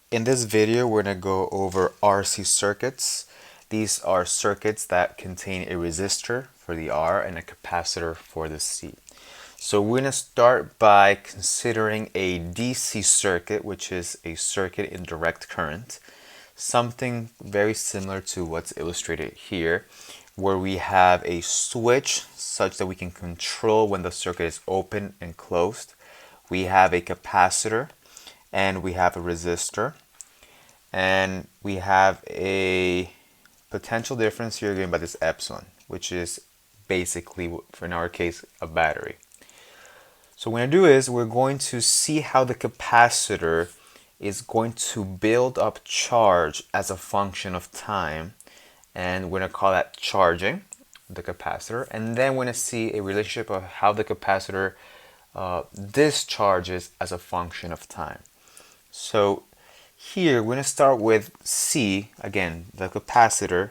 In this video, we're going to go over RC circuits. These are circuits that contain a resistor for the R and a capacitor for the C. So we're going to start by considering a DC circuit, which is a circuit in direct current. Something very similar to what's illustrated here, where we have a switch such that we can control when the circuit is open and closed. We have a capacitor and we have a resistor, and we have a potential difference here given by this epsilon, which is basically, in our case, a battery. So what we're going to do is we're going to see how the capacitor is going to build up charge as a function of time, and we're going to call that charging the capacitor. And then we're going to see a relationship of how the capacitor discharges as a function of time. So here we're going to start with C. Again, the capacitor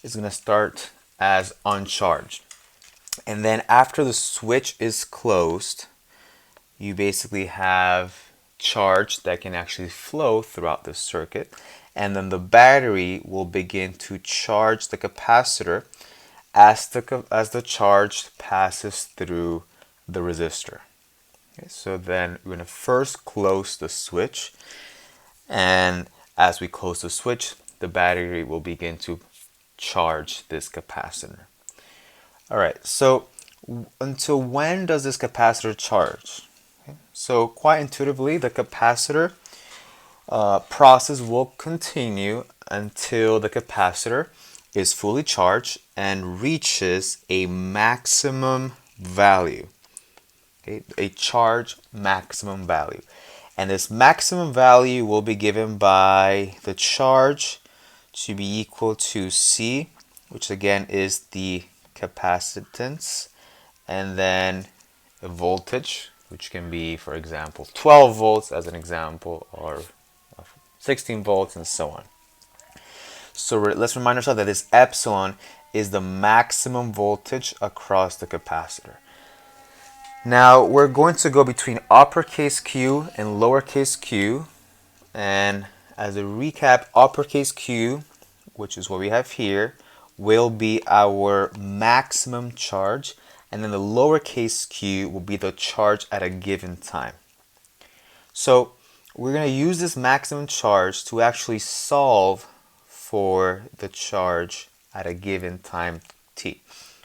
is going to start as uncharged. And then after the switch is closed, you basically have charge that can actually flow throughout the circuit. And then the battery will begin to charge the capacitor as the charge passes through the resistor. Okay, so then we're going to first close the switch, and as we close the switch, the battery will begin to charge this capacitor. Alright, so until when does this capacitor charge? Okay, so quite intuitively, the capacitor process will continue until the capacitor is fully charged and reaches a maximum value. Okay, a charge maximum value. And this maximum value will be given by the charge to be equal to C, which again is the capacitance, and then a voltage, which can be, for example, 12 volts as an example, or 16 volts, and so on. So let's remind ourselves that this epsilon is the maximum voltage across the capacitor. Now we're going to go between uppercase Q and lowercase q, and as a recap, uppercase Q, which is what we have here, will be our maximum charge, and then the lowercase q will be the charge at a given time. So we're going to use this maximum charge to actually solve for the charge at a given time t.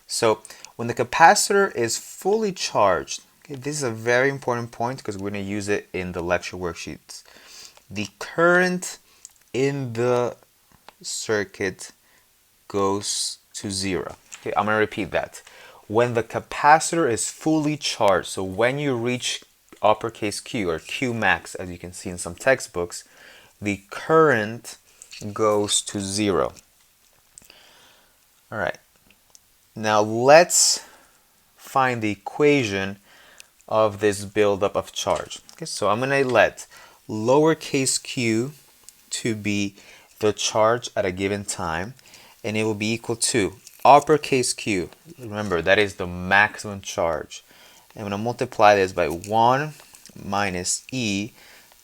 So when the capacitor is fully charged, okay, this is a very important point because we're going to use it in the lecture worksheets. The current in the circuit goes to zero. Okay, I'm going to repeat that. When the capacitor is fully charged, so when you reach uppercase Q or Q max, as you can see in some textbooks, the current goes to zero. All right. Now let's find the equation of this buildup of charge. Okay, so I'm going to let lowercase q to be the charge at a given time, and it will be equal to uppercase Q. Remember, that is the maximum charge. I'm going to multiply this by 1 minus e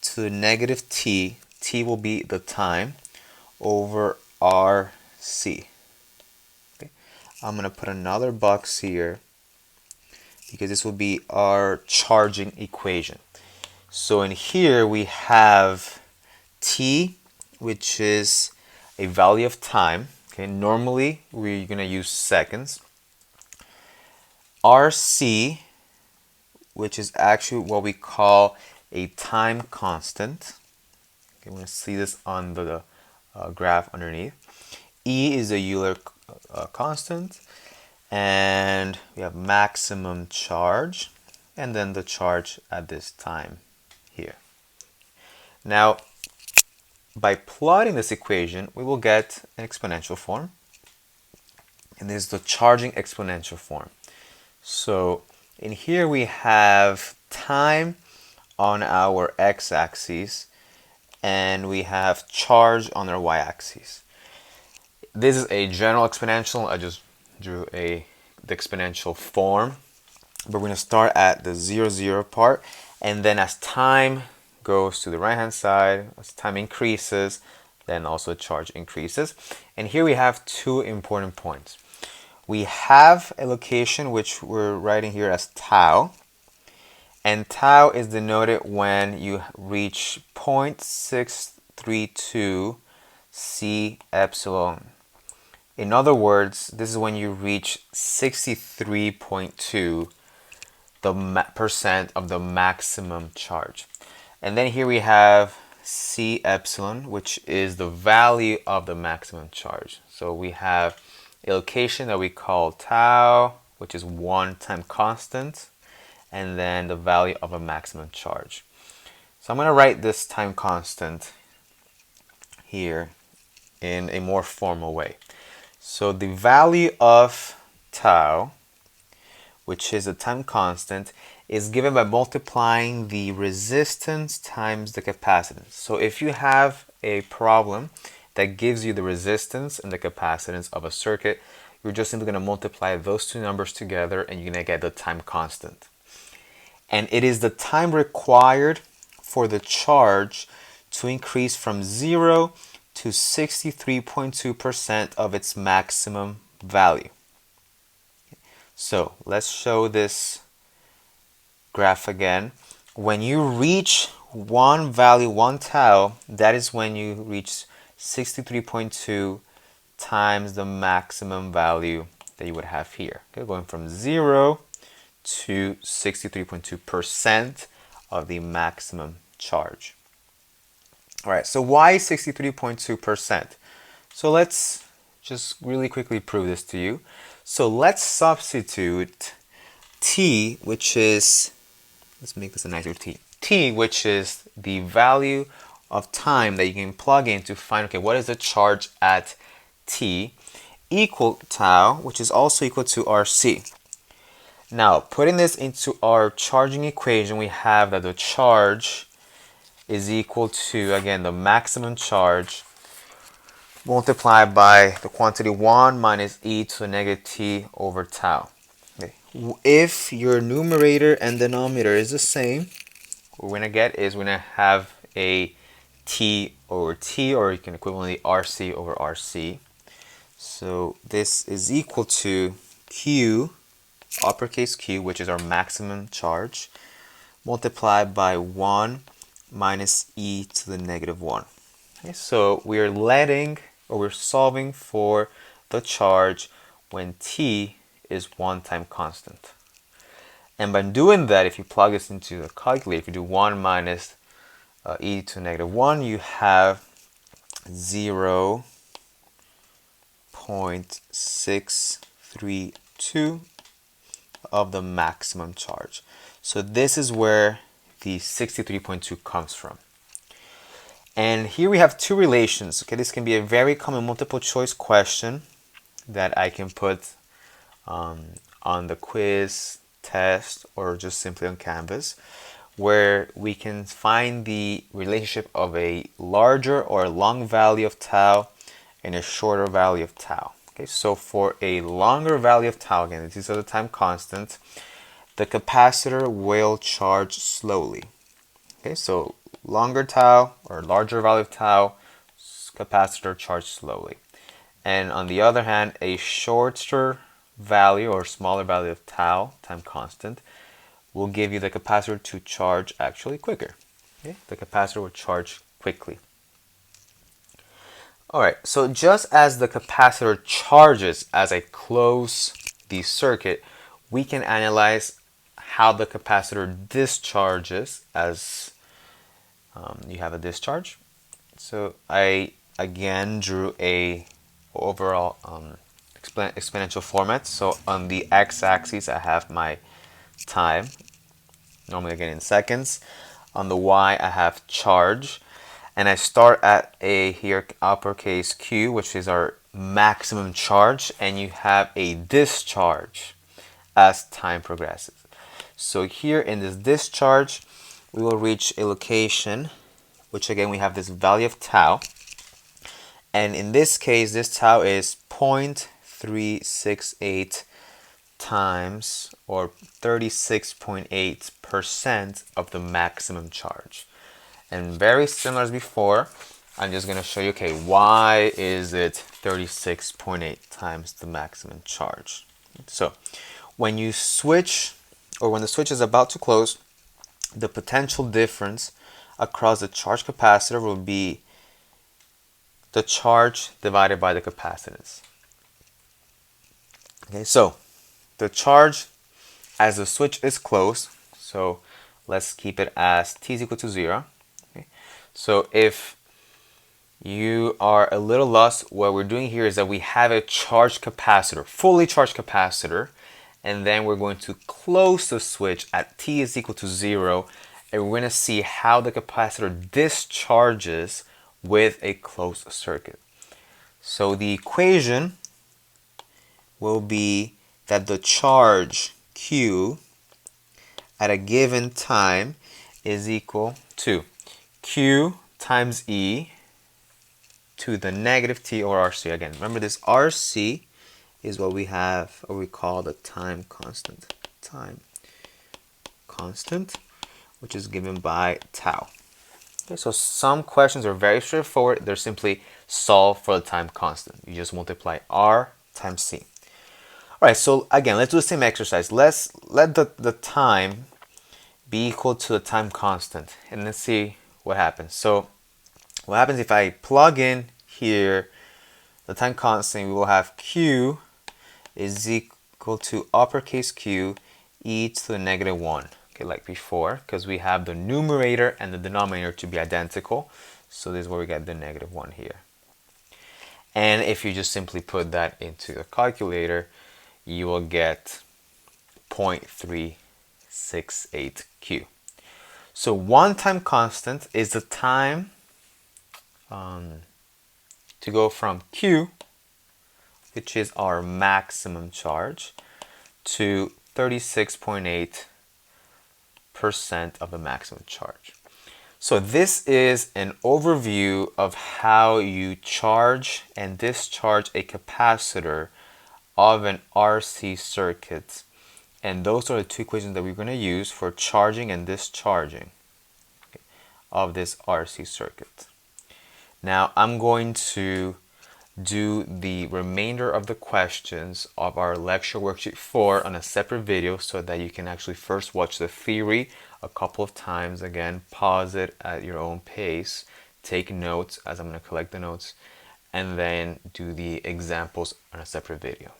to the negative t. T will be the time over RC. I'm going to put another box here because this will be our charging equation. So in here we have T, which is a value of time. Okay, normally we're going to use seconds. RC, which is actually what we call a time constant. Okay, we're going to see this on the graph underneath. E is a Euler constant, and we have maximum charge, and then the charge at this time here. Now, by plotting this equation, we will get an exponential form, and this is the charging exponential form. So in here we have time on our x-axis, and we have charge on our y-axis. This is a general exponential. I just drew the exponential form, but we're going to start at the 0, 0 part, and then as time goes to the right hand side. As time increases, then also charge increases. And here we have two important points. We have a location which we're writing here as tau, and tau is denoted when you reach 0.632 C epsilon. In other words, this is when you reach 63.2 percent of the maximum charge. And then here we have C epsilon, which is the value of the maximum charge. So we have a location that we call tau, which is one time constant, and then the value of a maximum charge. So I'm going to write this time constant here in a more formal way. So the value of tau, which is a time constant, is given by multiplying the resistance times the capacitance. So if you have a problem that gives you the resistance and the capacitance of a circuit, you're just simply going to multiply those two numbers together and you're going to get the time constant. And it is the time required for the charge to increase from 0 to 63.2% of its maximum value. So let's show this graph again. When you reach one value, 1 tau, that is when you reach 63.2 times the maximum value that you would have here. Okay, going from 0 to 63.2% of the maximum charge. All right, so why 63.2%? So let's just really quickly prove this to you. So let's substitute T, which is, let's make this a nicer T. T, which is the value of time that you can plug in to find, okay, what is the charge at T, equal tau, which is also equal to RC. Now, putting this into our charging equation, we have that the charge is equal to, again, the maximum charge multiplied by the quantity 1 minus e to the negative t over tau. Okay. If your numerator and denominator is the same, what we're going to get is we're going to have a t over t, or you can equivalently rc over rc. So this is equal to q, uppercase Q, which is our maximum charge, multiplied by 1 minus e to the negative 1. Okay, so we're solving for the charge when t is one time constant. And by doing that, if you plug this into the calculator, if you do 1 minus e to the negative 1, you have 0.632 of the maximum charge. So this is where the 63.2 comes from. And here we have two relations. Okay, this can be a very common multiple choice question that I can put on the quiz, test, or just simply on Canvas, where we can find the relationship of a larger or long value of tau and a shorter value of tau. Okay, so for a longer value of tau, again, this is the time constant, the capacitor will charge slowly. Okay, so longer tau or larger value of tau, capacitor charge slowly. And on the other hand, a shorter value or smaller value of tau, time constant, will give you the capacitor to charge actually quicker. Okay, the capacitor will charge quickly. Alright, so just as the capacitor charges as I close the circuit, we can analyze how the capacitor discharges as you have a discharge. So I again drew a overall exponential format. So on the x-axis I have my time, normally again in seconds. On the y I have charge. And I start at a here uppercase Q, which is our maximum charge, and you have a discharge as time progresses. So here in this discharge, we will reach a location, which again we have this value of tau, and in this case this tau is 0.368 times, or 36.8% of the maximum charge. And very similar as before, I'm just going to show you, okay, why is it 36.8 times the maximum charge? So when you switch, or when the switch is about to close, the potential difference across the charge capacitor will be the charge divided by the capacitance. Okay, so the charge as the switch is closed, so let's keep it as t is equal to 0. Okay. So if you are a little lost, what we're doing here is that we have a charged capacitor, fully charged capacitor, and then we're going to close the switch at t is equal to 0, and we're going to see how the capacitor discharges with a closed circuit. So the equation will be that the charge Q at a given time is equal to Q times E to the negative T, or RC. Again, remember this RC is what we have, or we call the time constant. Time constant, which is given by tau. Okay, so some questions are very straightforward. They're simply solve for the time constant. You just multiply R times C. All right, so again, let's do the same exercise. Let the time be equal to the time constant, and let's see what happens. So what happens if I plug in here the time constant? We will have Q is equal to uppercase Q e to the negative 1. Okay, like before, because we have the numerator and the denominator to be identical. So this is where we get the negative 1 here. And if you just simply put that into a calculator, you will get 0.368 Q. So one time constant is the time to go from Q, which is our maximum charge, to 36.8% of the maximum charge. So this is an overview of how you charge and discharge a capacitor of an RC circuit. And those are the two equations that we're going to use for charging and discharging of this RC circuit. Now I'm going to do the remainder of the questions of our lecture worksheet 4 on a separate video so that you can actually first watch the theory a couple of times. Again, pause it at your own pace, take notes as I'm going to collect the notes, and then do the examples on a separate video.